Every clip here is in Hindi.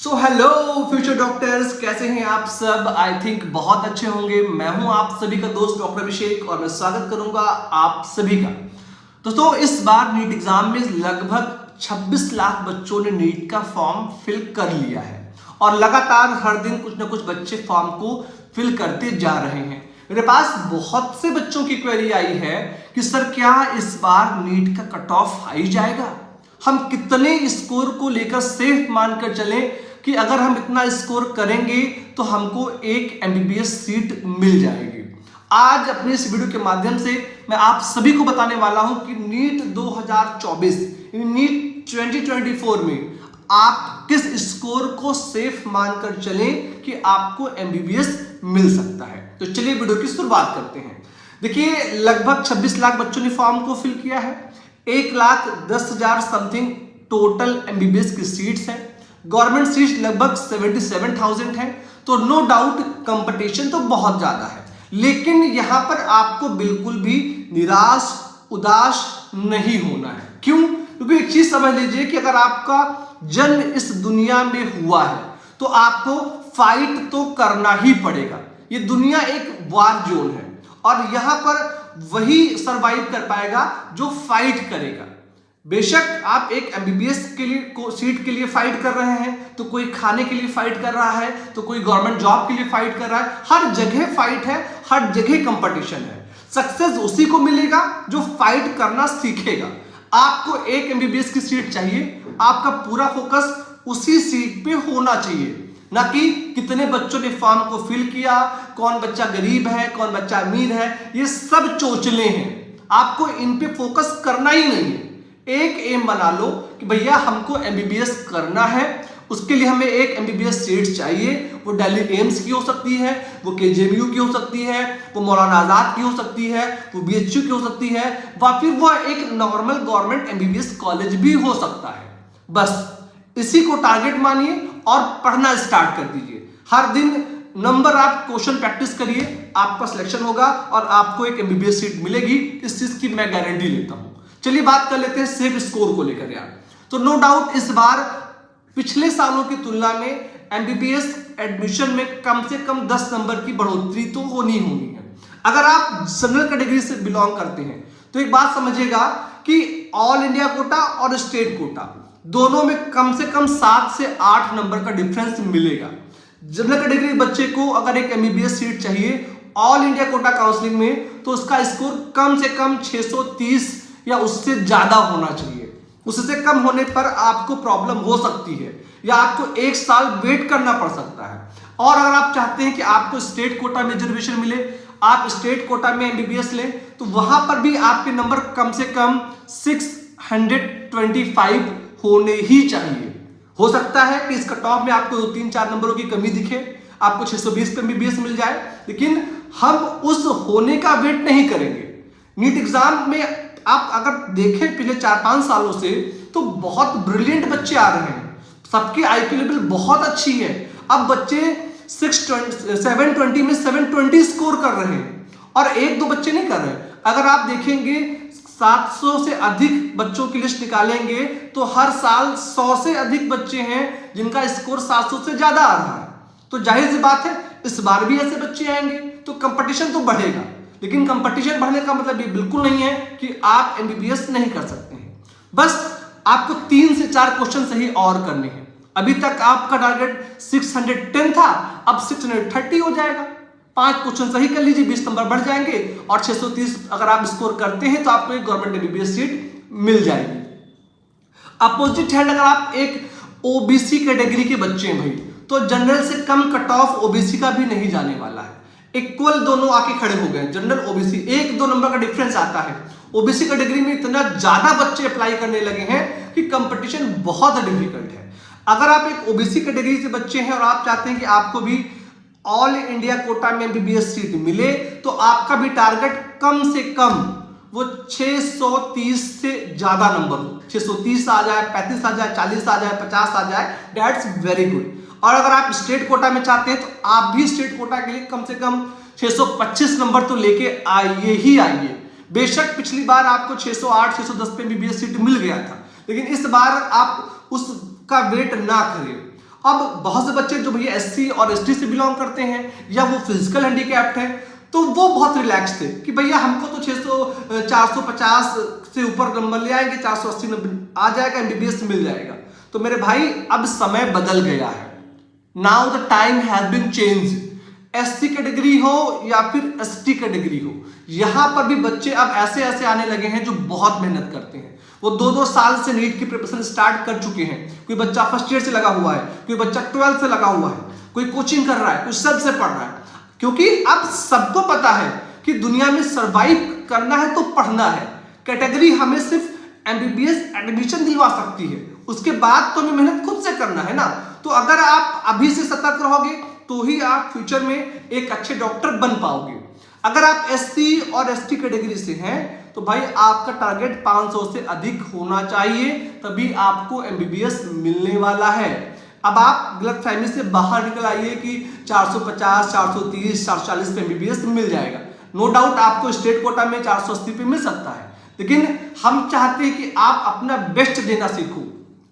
हेलो फ्यूचर डॉक्टर्स, कैसे हैं आप सब। आई थिंक बहुत अच्छे होंगे। मैं हूं आप सभी का दोस्त डॉक्टर अभिषेक और मैं स्वागत करूंगा आप सभी का। दोस्तों, इस बार नीट एग्जाम में लगभग 26 लाख बच्चों ने नीट का फॉर्म फिल कर लिया है और लगातार हर दिन कुछ ना कुछ बच्चे फॉर्म को फिल करते जा रहे हैं। मेरे पास बहुत से बच्चों की क्वेरी आई है कि सर क्या इस बार नीट का कट ऑफ हाई जाएगा, हम कितने स्कोर को लेकर सेफ मानकर चलें कि अगर हम इतना स्कोर करेंगे तो हमको एक एमबीबीएस सीट मिल जाएगी। आज अपने इस वीडियो के माध्यम से मैं आप सभी को बताने वाला हूं कि नीट 2024 नीट 2024 में आप किस स्कोर को सेफ मानकर चलें कि आपको एमबीबीएस मिल सकता है। तो चलिए वीडियो की शुरुआत करते हैं। देखिए, लगभग 26 लाख बच्चों ने फॉर्म को फिल किया है। 1,10,000 समथिंग टोटल एमबीबीएस की सीट्स हैं। गवर्नमेंट सीट्स लगभग 77,000 है। तो नो डाउट कंपटीशन तो बहुत ज्यादा है, लेकिन यहां पर आपको बिल्कुल भी निराश उदास नहीं होना है। क्यों? क्योंकि एक चीज समझ लीजिए कि अगर आपका जन्म इस दुनिया में हुआ है तो आपको फाइट तो करना ही पड़ेगा। ये दुनिया एक वार जोन है और यहां पर वही सरवाइव कर पाएगा जो फाइट करेगा। बेशक आप एक एमबीबीएस के लिए सीट के लिए फाइट कर रहे हैं, तो कोई खाने के लिए फाइट कर रहा है, तो कोई गवर्नमेंट जॉब के लिए फाइट कर रहा है। हर जगह फाइट है, हर जगह कंपटीशन है। सक्सेस उसी को मिलेगा जो फाइट करना सीखेगा। आपको एक एमबीबीएस की सीट चाहिए, आपका पूरा फोकस उसी सीट पे होना चाहिए, ना कि कितने बच्चों ने फॉर्म को फिल किया, कौन बच्चा गरीब है, कौन बच्चा अमीर है। ये सब चोचले हैं, आपको इन पे फोकस करना ही नहीं है। एक एम बना लो कि भैया हमको एमबीबीएस करना है, उसके लिए हमें एक एमबीबीएस सीट चाहिए। वो दिल्ली एम्स की हो सकती है, वो केजेएमयू की हो सकती है, वो मौलाना आजाद की हो सकती है, वो बीएचयू की हो सकती है, व फिर वो एक नॉर्मल गवर्नमेंट एमबीबीएस कॉलेज भी हो सकता है। बस इसी को टारगेट मानिए और पढ़ना स्टार्ट कर दीजिए। हर दिन नंबर आप क्वेश्चन प्रैक्टिस करिए, आपका सिलेक्शन होगा और आपको एक एमबीबीएस सीट मिलेगी। इस चीज की मैं गारंटी लेता हूं। चलिए बात कर लेते हैं सेफ स्कोर को लेकर यार। तो नो डाउट इस बार पिछले सालों की तुलना में एमबीबीएस एडमिशन में कम से कम 10 नंबर की बढ़ोतरी तो होनी है। अगर आप जनरल कैटेगरी से बिलोंग करते हैं तो एक बात समझिएगा कि ऑल इंडिया कोटा और स्टेट कोटा दोनों में कम से कम 7 से 8 नंबर का डिफरेंस मिलेगा। जनरल कैटेगरी बच्चे को अगर एक एमबीबीएस सीट चाहिए ऑल इंडिया कोटा काउंसलिंग में, तो उसका स्कोर कम से कम 630 या उससे ज्यादा होना चाहिए। उससे कम होने पर आपको प्रॉब्लम हो सकती है या आपको 1 साल वेट करना पड़ सकता है। और अगर आप चाहते हैं कि आपको स्टेट कोटा में रिजर्वेशन मिले, आप स्टेट कोटा में एमबीबीएस लें, तो वहां पर भी आपके नंबर कम से कम 625 होने ही चाहिए। हो सकता है कि इस कट ऑफ में आपको 2-3-4 नंबरों की कमी दिखे, आपको 620 पे एमबीबीएस मिल जाए, लेकिन हम उस होने का वेट नहीं करेंगे। नीट एग्जाम में आप अगर देखें पिछले 4-5 सालों से तो बहुत ब्रिलियंट बच्चे आ रहे हैं, सबकी आईक्यू लेवल बहुत अच्छी है। अब बच्चे 720 में 720 स्कोर कर रहे हैं और 1-2 बच्चे नहीं कर रहे। अगर आप देखेंगे 700 से अधिक बच्चों की लिस्ट निकालेंगे तो हर साल 100 से अधिक बच्चे हैं जिनका स्कोर 700 से ज्यादा आ रहा है। तो जाहिर सी बात है इस बार भी ऐसे बच्चे आएंगे तो कंपटीशन तो बढ़ेगा, लेकिन कंपटीशन बढ़ने का मतलब ये बिल्कुल नहीं है कि आप एमबीबीएस नहीं कर सकते हैं। बस आपको 3 से 4 क्वेश्चन सही और करने हैं। अभी तक आपका टारगेट 610 था, अब 630 हो जाएगा। 5 क्वेश्चन सही कर लीजिए, 20 नंबर बढ़ जाएंगे और 630 अगर आप स्कोर करते हैं तो आपको एक गवर्नमेंट एमबीबीएस सीट मिल जाएगी। अपोजिट हैंड अगर आप एक ओबीसी कैटेगरी के बच्चे हैं भाई, तो जनरल से कम कट ऑफ ओबीसी का भी नहीं जाने वाला है। इक्वल दोनों आके खड़े हो गए, जनरल ओबीसी 1-2 नंबर का डिफरेंस आता है। ओबीसी कैटेगरी में इतना ज्यादा बच्चे अप्लाई करने लगे हैं कि कंपटीशन बहुत डिफिकल्ट है। अगर आप एक ओबीसी कैटेगरी से बच्चे हैं और आप चाहते हैं कि आपको भी ऑल इंडिया कोटा में एमबीबीएस सीट मिले, तो आपका भी टारगेट कम से कम वो 630 से ज्यादा नंबर हो। 630 आ जाए, 35 आ जाए, 40 आ जाए, 50 आ जाए, दैट्स वेरी गुड। और अगर आप स्टेट कोटा में चाहते हैं तो आप भी स्टेट कोटा के लिए कम से कम 625 नंबर तो लेके आइए ही आइए। बेशक पिछली बार आपको 608 610 पे एमबीबीएस सीट मिल गया था, लेकिन इस बार आप उसका वेट ना करें अब बहुत से बच्चे जो भैया एससी और एसटी से बिलोंग करते हैं या वो फिजिकल हैंडीकैप्ड हैं, तो वो बहुत रिलैक्स थे कि भैया हमको तो 600 450 से ऊपर नंबर ले आएंगे, 480 नंबर आ जाएगा, एमबीबीएस मिल जाएगा। तो मेरे भाई अब समय बदल गया है। Now the time has been change. SC category हो या फिर एसटी कैटेगरी हो, यहां पर भी बच्चे अब ऐसे ऐसे आने लगे हैं जो बहुत मेहनत करते हैं। वो 2-2 साल से नीट की प्रिपरेशन स्टार्ट कर चुके हैं। कोई बच्चा फर्स्ट ईयर से लगा हुआ है, कोई बच्चा 12th से लगा हुआ है, कोई कोचिंग कर रहा है, कोई सब से पढ़ रहा है। क्योंकि अब सबको पता है कि दुनिया में सरवाइव करना है तो पढ़ना है। कैटेगरी हमें सिर्फ एमबीबीएस एडमिशन दिलवा सकती है, उसके बाद तो हमें मेहनत खुद से करना है ना। तो अगर आप अभी से सतर्क रहोगे तो ही आप फ्यूचर में एक अच्छे डॉक्टर बन पाओगे। अगर आप एससी और एसटी कैटेगरी से हैं तो भाई आपका टारगेट 500 से अधिक होना चाहिए, तभी आपको एमबीबीएस मिलने वाला है। अब आप गलतफहमी से बाहर निकल आइए कि 450, 430, 440 पे एमबीबीएस मिल जाएगा। नो डाउट आपको स्टेट कोटा में 480 पे मिल सकता है, लेकिन हम चाहते हैं कि आप अपना बेस्ट देना सीखो।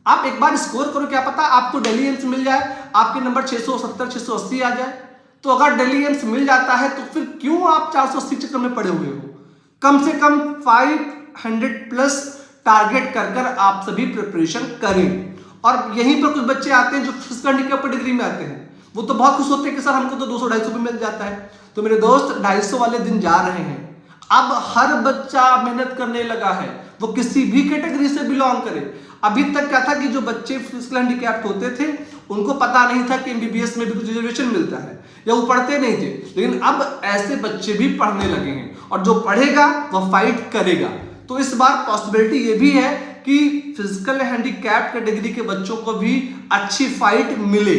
आप एक बार स्कोर करो, क्या पता आपको दिल्ली एम्स मिल जाए, आपके नंबर 670, 680 आ जाए। तो अगर दिल्ली एम्स मिल जाता है तो फिर क्यों आप 480 चक्कर में पड़े हुए हो। कम से कम 500 प्लस टारगेट कर आप सभी प्रिपरेशन करें। और यहीं पर कुछ बच्चे आते हैं जो फिजिकल हैंडीकैप डिग्री में आते हैं, वो तो बहुत खुश होते हैं कि सर हमको तो 200-250 पे मिल जाता है। तो मेरे दोस्त 250 वाले दिन जा रहे हैं। अब हर बच्चा मेहनत करने लगा है, वो किसी भी कैटेगरी से बिलोंग करे। अभी तक क्या था कि जो बच्चे फिजिकल हैंडीकैप्ड होते थे उनको पता नहीं था कि एमबीबीएस में भी कुछ रिजर्वेशन मिलता है, या वो पढ़ते नहीं थे। लेकिन अब ऐसे बच्चे भी पढ़ने लगे हैं, और जो पढ़ेगा वह फाइट करेगा। तो इस बार पॉसिबिलिटी ये भी है कि फिजिकल हैंडीकैप कैटेगरी के बच्चों को भी अच्छी फाइट मिले।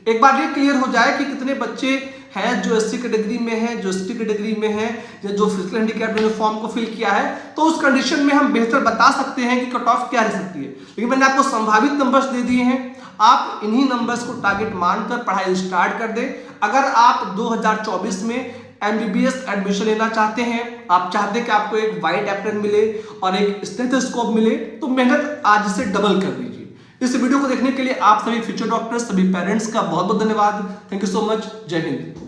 एक बार ये क्लियर हो जाए कि कितने बच्चे हैं जो एससी कैटेगरी में हैं, जो एसटी कैटेगरी में हैं, या जो फिजिकल हैंडीकैप ने फॉर्म को फिल किया है, तो उस कंडीशन में हम बेहतर बता सकते हैं कि कट ऑफ क्या रह सकती है। लेकिन मैंने आपको संभावित नंबर्स दे दिए हैं, आप इन्हीं नंबर्स को टारगेट मानकर पढ़ाई स्टार्ट कर दें। अगर आप 2024 में एमबीबीएस एडमिशन लेना चाहते हैं, आप चाहते हैं कि आपको एक वाइट एप्रन मिले और एक स्टेथोस्कोप मिले, तो मेहनत आज से डबल कर दीजिए। इस वीडियो को देखने के लिए आप सभी फ्यूचर डॉक्टर्स, सभी पेरेंट्स का बहुत बहुत धन्यवाद। Thank you so much. जय हिंद।